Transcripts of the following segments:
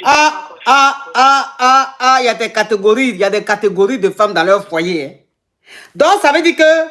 Il y a des catégories de femmes dans leur foyer. Hein. Donc, ça veut dire que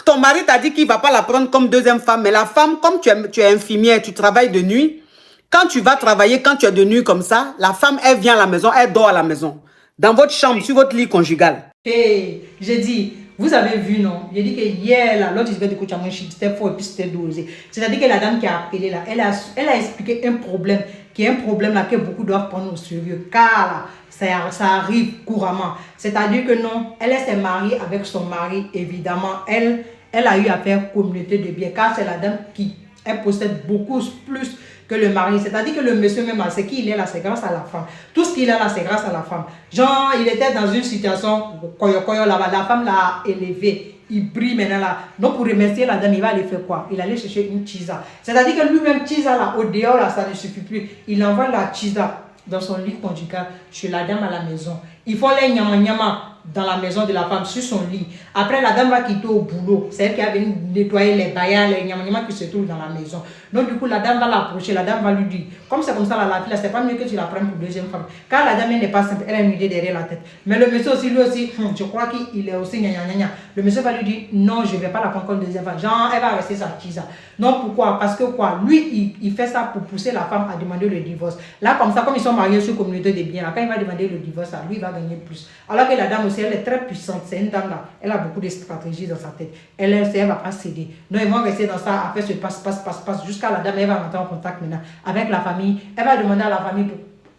ton mari t'a dit qu'il ne va pas la prendre comme deuxième femme, mais la femme, comme tu es infirmière, tu travailles de nuit, quand tu vas travailler, quand tu es de nuit comme ça, la femme, elle vient à la maison, elle dort à la maison, dans votre chambre, sur votre lit conjugal. Hey, j'ai dit, vous avez vu, non? J'ai dit que hier, là, l'autre, il écouter moi, c'était faux et puis c'était dosé. C'est-à-dire que la dame qui a appelé, là, elle a expliqué un problème, qui est un problème là, que beaucoup doivent prendre au sérieux, car là, ça arrive couramment. C'est-à-dire que non, elle s'est mariée avec son mari, évidemment, elle a eu à faire communauté de biens, car c'est la dame qui, elle possède beaucoup plus que le mari. C'est-à-dire que le monsieur même, c'est qui il est là, c'est grâce à la femme. Tout ce qu'il a là, c'est grâce à la femme. Genre, il était dans une situation, là-bas, la femme l'a élevé. Il brille maintenant là. Donc pour remercier la dame, il va aller faire quoi? Il allait chercher une tisa. C'est-à-dire que lui-même, tisa là, au dehors là, ça ne suffit plus. Il envoie la tisa dans son lit conjugal chez la dame à la maison. Ils font les nyama dans la maison de la femme, sur son lit. Après, la dame va quitter au boulot. C'est elle qui a venu nettoyer les baillards, les nyama qui se trouvent dans la maison. Donc, du coup, la dame va l'approcher. La dame va lui dire, comme c'est comme ça, la fille, c'est pas mieux que tu la prennes pour deuxième femme. Car la dame, elle n'est pas simple, elle a une idée derrière la tête. Mais le monsieur aussi, lui aussi, je crois qu'il est aussi gna. Le monsieur va lui dire, non, je ne vais pas la prendre comme deuxième femme. Genre, elle va rester sa tisa. Non, pourquoi? Parce que quoi? Lui, il fait ça pour pousser la femme à demander le divorce. Là, comme ça, comme ils sont mariés sur communauté de biens, là, quand il va demander le divorce, lui, il va gagner plus. Alors que la dame aussi, elle est très puissante. C'est une dame là. Elle a beaucoup de stratégies dans sa tête. Elle ne va pas céder. Non, ils vont rester dans ça, après ce passe, jusqu'à la dame, elle va rentrer en contact maintenant avec la famille. Elle va demander à la famille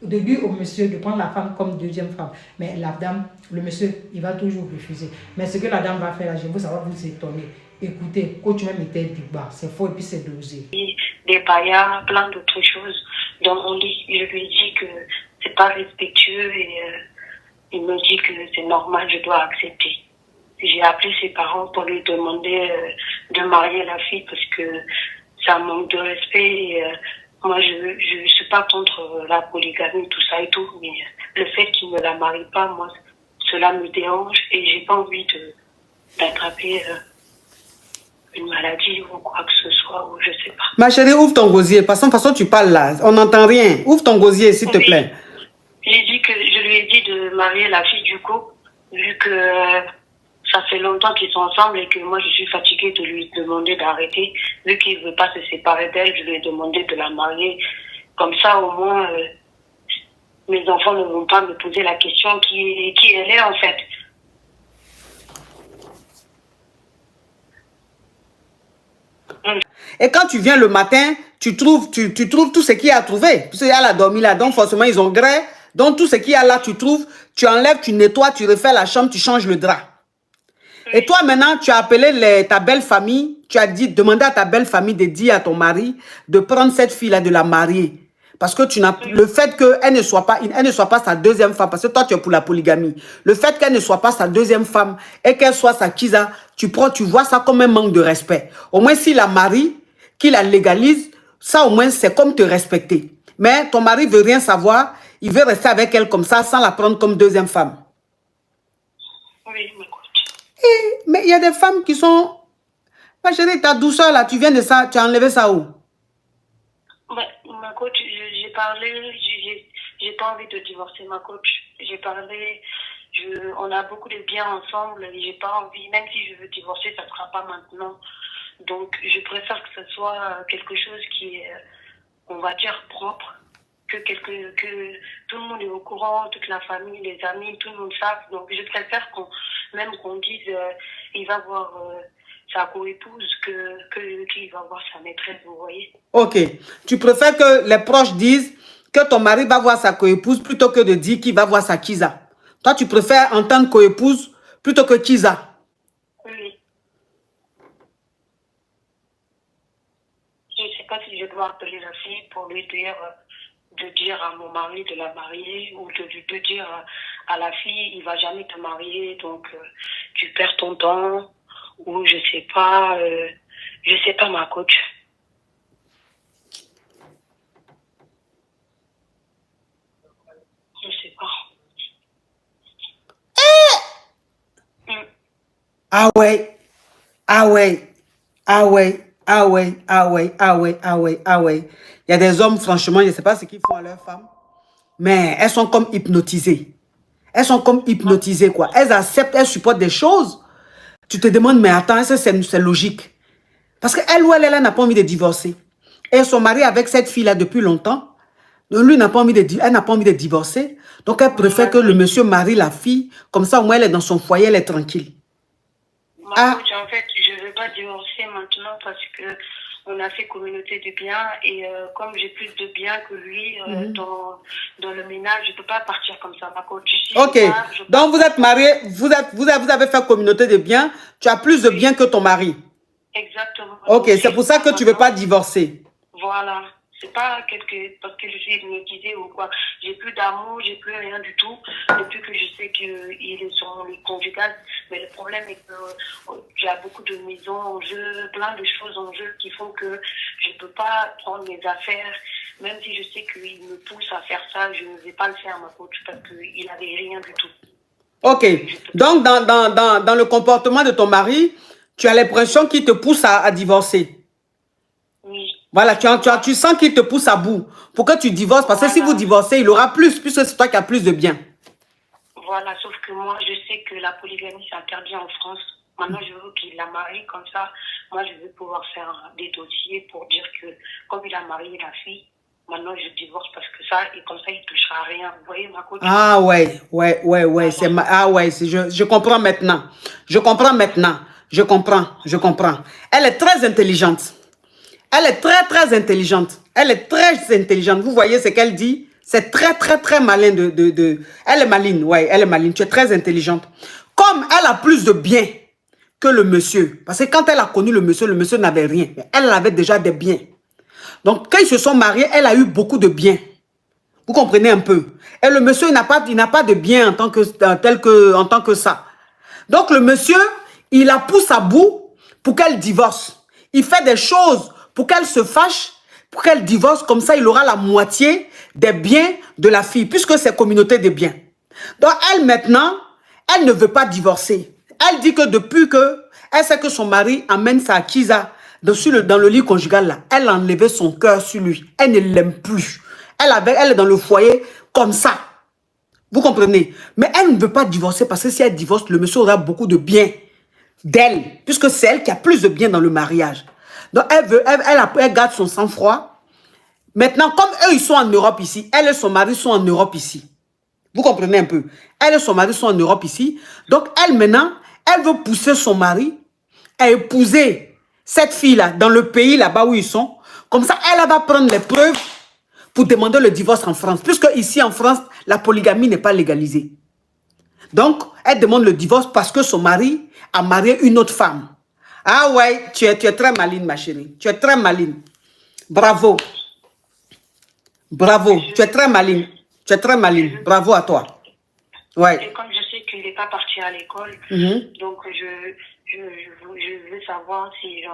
de lui au monsieur de prendre la femme comme deuxième femme. Mais la dame, le monsieur, il va toujours refuser. Mais ce que la dame va faire là, ça va vous étonner. Écoutez, coach même était du bas, c'est faux et puis c'est dosé. Des paillards, plein d'autres choses. Donc je lui dis que c'est pas respectueux et il me dit que c'est normal, je dois accepter. J'ai appelé ses parents pour lui demander de marier la fille parce que ça manque de respect. Et, moi, je suis pas contre la polygamie, tout ça et tout, mais le fait qu'il ne la marie pas, moi, cela me dérange et j'ai pas envie d'attraper une maladie ou quoi que ce soit, ou je sais pas. Ma chérie, ouvre ton gosier. De toute façon, tu parles là. On n'entend rien. Ouvre ton gosier, s'il te plaît. Je lui ai dit de marier la fille du coup, vu que ça fait longtemps qu'ils sont ensemble et que moi je suis fatiguée de lui demander d'arrêter. Vu qu'il ne veut pas se séparer d'elle, je lui ai demandé de la marier. Comme ça, au moins, mes enfants ne vont pas me poser la question qui elle est en fait. Et quand tu viens le matin, tu trouves tout ce qu'il y a à trouver. Parce qu'elle a dormi là, donc forcément ils ont grès. Donc tout ce qu'il y a là, tu trouves, tu enlèves, tu nettoies, tu refais la chambre, tu changes le drap. Et toi maintenant, tu as appelé ta belle famille, tu as dit, demandé à ta belle famille de dire à ton mari de prendre cette fille-là, de la marier. Parce que le fait qu'elle ne soit pas sa deuxième femme, parce que toi tu es pour la polygamie, le fait qu'elle ne soit pas sa deuxième femme et qu'elle soit sa kisa, tu vois ça comme un manque de respect. Au moins si la marie, qu'il la légalise, ça au moins c'est comme te respecter. Mais ton mari veut rien savoir, il veut rester avec elle comme ça sans la prendre comme deuxième femme. Oui, ma coach. Mais il y a des femmes qui sont... Ma chérie, ta douceur là, tu viens de ça, tu as enlevé ça où? Ma coach, j'ai parlé, j'ai pas envie de divorcer ma coach. J'ai parlé, on a beaucoup de biens ensemble et j'ai pas envie, même si je veux divorcer, ça sera pas maintenant. Donc, je préfère que ce soit quelque chose qui est, on va dire, propre, que tout le monde est au courant, toute la famille, les amis, tout le monde savent. Donc, je préfère qu'on dise, il va voir sa co-épouse qu'il va voir sa maîtresse, vous voyez. Ok. Tu préfères que les proches disent que ton mari va voir sa co-épouse plutôt que de dire qu'il va voir sa kisa. Toi, tu préfères entendre co-épouse plutôt que kisa. Oui. Je ne sais pas si je dois appeler la fille pour lui dire, de dire à mon mari de la marier ou de dire à la fille, il ne va jamais te marier, donc tu perds ton temps, ou je sais pas ma coach. Je sais pas. Ah ouais, ah ouais, ah ouais, ah ouais, ah ouais, ah ouais, ah ouais, ah ouais. Il y a des hommes, franchement, je ne sais pas ce qu'ils font à leurs femmes. mais elles sont comme hypnotisées. Elles sont comme hypnotisées, quoi. Elles acceptent, elles supportent des choses. Tu te demandes, mais attends, c'est logique. Parce qu'elle ou elle n'a pas envie de divorcer. Et elles sont mariées avec cette fille-là depuis longtemps. Donc, lui n'a pas envie elle n'a pas envie de divorcer. Donc, elle préfère que le monsieur marie la fille. Comme ça, au moins, elle est dans son foyer, elle est tranquille. En fait, je ne veux pas divorcer maintenant parce que on a fait communauté de biens et comme j'ai plus de biens que lui dans le ménage, je ne peux pas partir comme ça, ma coach. Ok, donc vous êtes mariés, vous avez fait communauté de biens, tu as plus de biens que ton mari. Exactement. Ok, c'est pour ça que tu ne veux pas divorcer. Voilà. C'est pas parce que je suis hypnotisée ou quoi. J'ai plus d'amour, j'ai plus rien du tout. Depuis que je sais qu'ils sont les conjugales. Mais le problème est que il y a beaucoup de maisons en jeu, plein de choses en jeu qui font que je peux pas prendre mes affaires. Même si je sais qu'il me pousse à faire ça, je ne vais pas le faire, ma coach, parce qu'il n'avait rien du tout. Ok. Donc, dans le comportement de ton mari, tu as l'impression qu'il te pousse à divorcer. Oui. Voilà, tu sens qu'il te pousse à bout pour que tu divorces. Parce que si vous divorcez, il aura plus, puisque c'est toi qui as plus de biens. Voilà, sauf que moi, je sais que la polygamie, c'est interdit en France. Maintenant, je veux qu'il la marie comme ça. Moi, je veux pouvoir faire des dossiers pour dire que, comme il a marié la fille, maintenant, je divorce parce que ça, et comme ça, il ne touchera rien. Vous voyez, ma coach? Ah ouais. Je comprends maintenant. Je comprends. Elle est très intelligente. Elle est très, très intelligente. Elle est très intelligente. Vous voyez ce qu'elle dit? C'est très, très, très malin Elle est maline, ouais, elle est maline. Tu es très intelligente. Comme elle a plus de biens que le monsieur. Parce que quand elle a connu le monsieur n'avait rien. Elle avait déjà des biens. Donc, quand ils se sont mariés, elle a eu beaucoup de biens. Vous comprenez un peu? Et le monsieur, il n'a pas de biens en tant que ça. Donc, le monsieur, il la pousse à bout pour qu'elle divorce. Il fait des choses pour qu'elle se fâche, pour qu'elle divorce. Comme ça, il aura la moitié des biens de la fille, puisque c'est communauté de biens. Donc, elle, maintenant, elle ne veut pas divorcer. Elle dit que depuis que elle sait que son mari amène sa Kiza dans le lit conjugal, là, elle a enlevé son cœur sur lui. Elle ne l'aime plus. Elle est dans le foyer comme ça. Vous comprenez? Mais elle ne veut pas divorcer parce que si elle divorce, le monsieur aura beaucoup de biens d'elle, puisque c'est elle qui a plus de biens dans le mariage. Donc, elle garde son sang-froid. Maintenant, comme eux, ils sont en Europe ici, elle et son mari sont en Europe ici. Vous comprenez un peu? Elle et son mari sont en Europe ici. Donc, elle, maintenant, elle veut pousser son mari à épouser cette fille-là dans le pays là-bas où ils sont. Comme ça, elle va prendre les preuves pour demander le divorce en France. Puisque ici, en France, la polygamie n'est pas légalisée. Donc, elle demande le divorce parce que son mari a marié une autre femme. Ah ouais, tu es très maline, ma chérie. Tu es très maline. Bravo. Bravo. Tu es très maline. Tu es très maline. Bravo à toi. Ouais. Et comme je sais qu'il n'est pas parti à l'école, donc je veux savoir si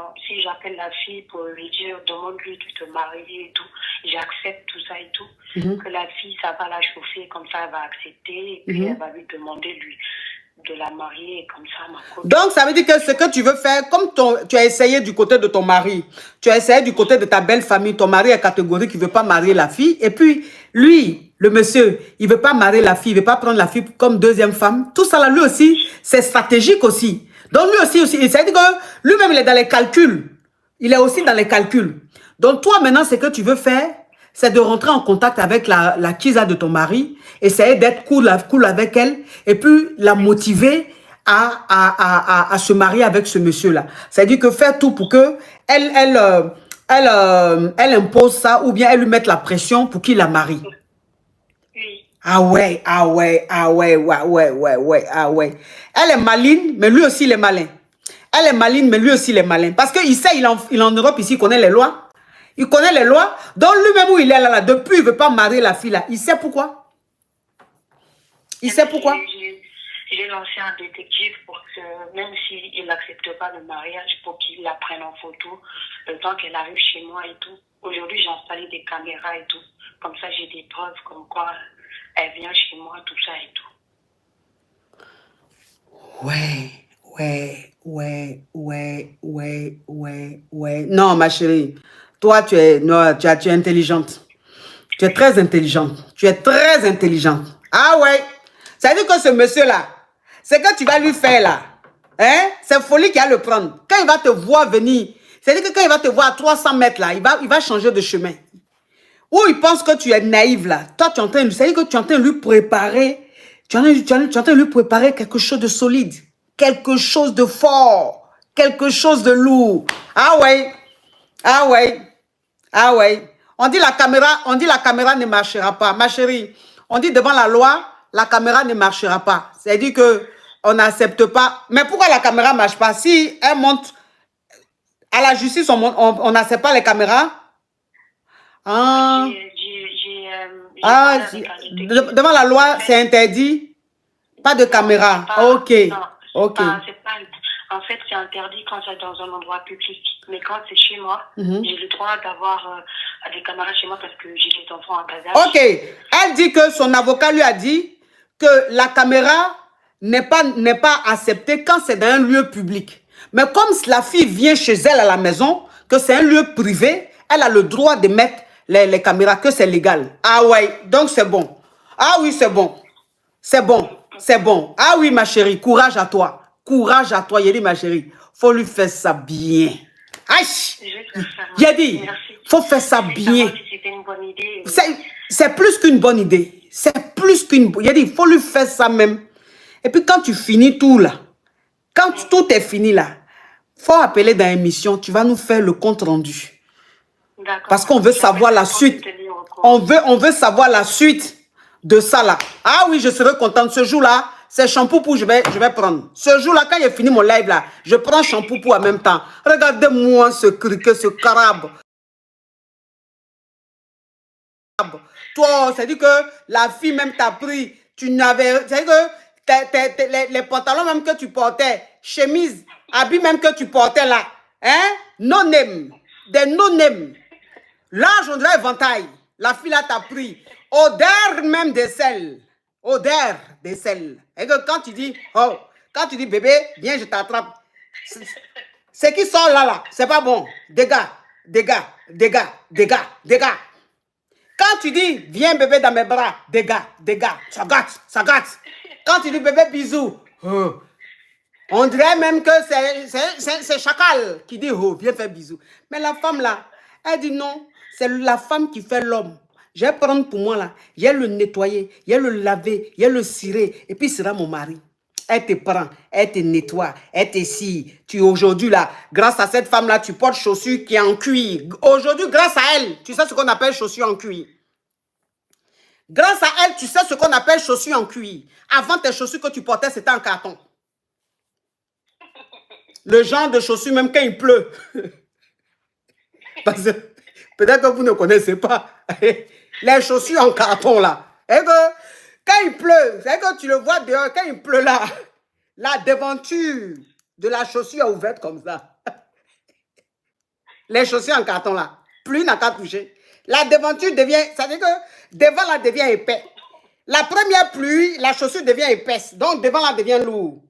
j'appelle la fille pour lui dire demande-lui de te marier et tout. J'accepte tout ça et tout. Que la fille, ça va la chauffer, comme ça elle va accepter et puis elle va lui demander lui de la marier et comme ça ma coach. Donc ça veut dire que ce que tu veux faire, comme tu as essayé du côté de ton mari, tu as essayé du côté de ta belle famille, ton mari est catégorique, il ne veut pas marier la fille, et puis lui, le monsieur, il ne veut pas marier la fille, il ne veut pas prendre la fille comme deuxième femme. Tout ça là, lui aussi, c'est stratégique aussi. Donc lui aussi, ça veut dire que lui-même, il est dans les calculs. Il est aussi dans les calculs. Donc toi, maintenant, ce que tu veux faire, c'est de rentrer en contact avec la Kiza de ton mari, essayer d'être cool avec elle, et puis la motiver à se marier avec ce monsieur-là. C'est-à-dire que faire tout pour que elle impose ça, ou bien elle lui mette la pression pour qu'il la marie. Oui. Ah ouais. Elle est maline, mais lui aussi il est malin. Elle est maline, mais lui aussi il est malin. Parce qu'il sait, il est en Europe ici, il connaît les lois. Il connaît les lois. Donc lui-même où il est là, depuis il ne veut pas marier la fille là. Il sait pourquoi. Il sait pourquoi. J'ai lancé un détective pour que, même s'il n'accepte pas le mariage, pour qu'il la prenne en photo, le temps qu'elle arrive chez moi et tout. Aujourd'hui, j'ai installé des caméras et tout. Comme ça, j'ai des preuves comme quoi elle vient chez moi, tout ça et tout. Ouais. Non, ma chérie. Toi, tu es intelligente. Tu es très intelligente. Tu es très intelligente. Ah ouais. Ça veut dire que ce monsieur-là, c'est que tu vas lui faire là. Hein? C'est folie qu'il va le prendre. Quand il va te voir venir, c'est-à-dire que quand il va te voir à 300 mètres là, il va changer de chemin. Ou il pense que tu es naïve là. Toi, tu es en train de, c'est-à-dire que tu es en train de lui préparer, tu es en train de lui préparer quelque chose de solide, quelque chose de fort, quelque chose de lourd. Ah ouais. Ah ouais. Ah ouais. On dit la caméra ne marchera pas. Ma chérie, on dit devant la loi, la caméra ne marchera pas. C'est-à-dire que on n'accepte pas. Mais pourquoi la caméra ne marche pas? Si elle monte à la justice, on n'accepte pas les caméras. Ah, ah devant la loi, c'est interdit. Pas de caméra. Ok. Ok. En fait, c'est interdit quand c'est dans un endroit public. Mais quand c'est chez moi, j'ai le droit d'avoir des caméras chez moi parce que j'ai des enfants en bas âge. Ok. Elle dit que son avocat lui a dit que la caméra n'est pas acceptée quand c'est dans un lieu public. Mais comme la fille vient chez elle à la maison, que c'est un lieu privé, elle a le droit de mettre les caméras, que c'est légal. Ah ouais, donc c'est bon. Ah oui, c'est bon. C'est bon. C'est bon. Ah oui, ma chérie, courage à toi. Courage à toi, Yedi, ma chérie. Faut lui faire ça bien. Aïe! Yedi, faut faire ça bien. C'est plus qu'une bonne idée. C'est plus qu'une... Yedi, il faut lui faire ça même. Et puis quand tu finis tout là, quand tout est fini là, faut appeler dans l'émission, tu vas nous faire le compte rendu. Parce qu'on veut savoir la suite. On veut savoir la suite de ça là. Ah oui, je serai contente. Ce jour-là, c'est Champoupou, je vais prendre. Ce jour-là, quand j'ai fini mon live là, je prends Champoupou en même temps. Regardez-moi ce criquet, ce carabe. Toi, c'est-à-dire que la fille même t'a pris. Tu n'avais... C'est-à-dire que les pantalons même que tu portais, chemise, habits même que tu portais là, hein? Non-name. Des non-name. Large, on dirait éventail. La fille là t'a pris. Odeur même de sel. Odeur de sel. Et que quand tu dis, oh, quand tu dis bébé, viens, je t'attrape. Ce qui sort là, c'est pas bon. Dégâts, dégâts, dégâts, dégâts, dégâts. Quand tu dis, viens bébé dans mes bras, dégâts, dégâts, ça gâte, ça gâte. Quand tu dis bébé, bisous, oh. On dirait même que c'est Chacal qui dit, oh, viens faire bisous. Mais la femme là, elle dit non, c'est la femme qui fait l'homme. Je vais prendre pour moi là, je vais le nettoyer, je vais le laver, je vais le cirer, et puis il sera mon mari. Elle te prend, elle te nettoie, elle te scie. Tu aujourd'hui là, grâce à cette femme là, tu portes chaussures qui est en cuir. Aujourd'hui, grâce à elle, tu sais ce qu'on appelle chaussures en cuir. Grâce à elle, tu sais ce qu'on appelle chaussures en cuir. Avant, tes chaussures que tu portais, c'était en carton. Le genre de chaussures, même quand il pleut. Parce que peut-être que vous ne connaissez pas les chaussures en carton là. Et que quand il pleut, c'est que tu le vois dehors, quand il pleut là, la devanture de la chaussure est ouverte comme ça. Les chaussures en carton là, pluie n'a qu'à toucher. La devanture devient, ça veut dire que devant là devient épais. La première pluie, la chaussure devient épaisse, donc devant là devient lourd.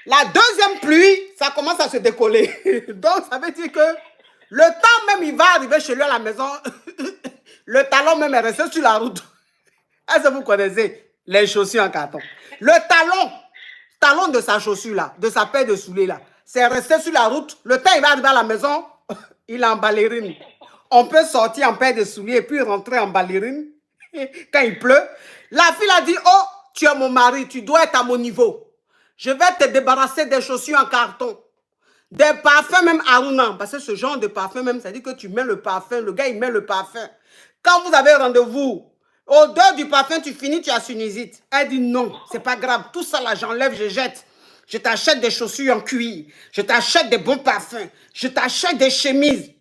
La deuxième pluie, ça commence à se décoller. Donc ça veut dire que le temps même il va arriver chez lui à la maison, le talon même est resté sur la route. Est-ce que vous connaissez les chaussures en carton? Le talon de sa chaussure là, de sa paire de souliers là, c'est resté sur la route. Le temps il va arriver à la maison, il est en ballerine. On peut sortir en paire de souliers et puis rentrer en ballerine quand il pleut. La fille a dit, oh, tu es mon mari, tu dois être à mon niveau. Je vais te débarrasser des chaussures en carton. Des parfums même Aruna. Parce que ce genre de parfum même, ça dit que tu mets le parfum. Le gars, il met le parfum. Quand vous avez rendez-vous, odeur du parfum, tu finis, tu as sinusite. Elle dit non, c'est pas grave. Tout ça là, j'enlève, je jette. Je t'achète des chaussures en cuir. Je t'achète des bons parfums. Je t'achète des chemises.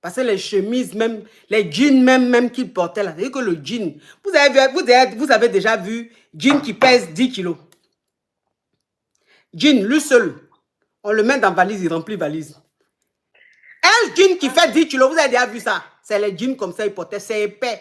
Parce que les chemises même, les jeans même qu'il portait là. C'est que le jean, vous avez déjà vu jean qui pèse 10 kilos. Jean, lui seul, on le met dans valise, il remplit valise. Un jean qui fait 10 kilos, vous avez déjà vu ça? C'est les jeans comme ça, il portait, c'est épais.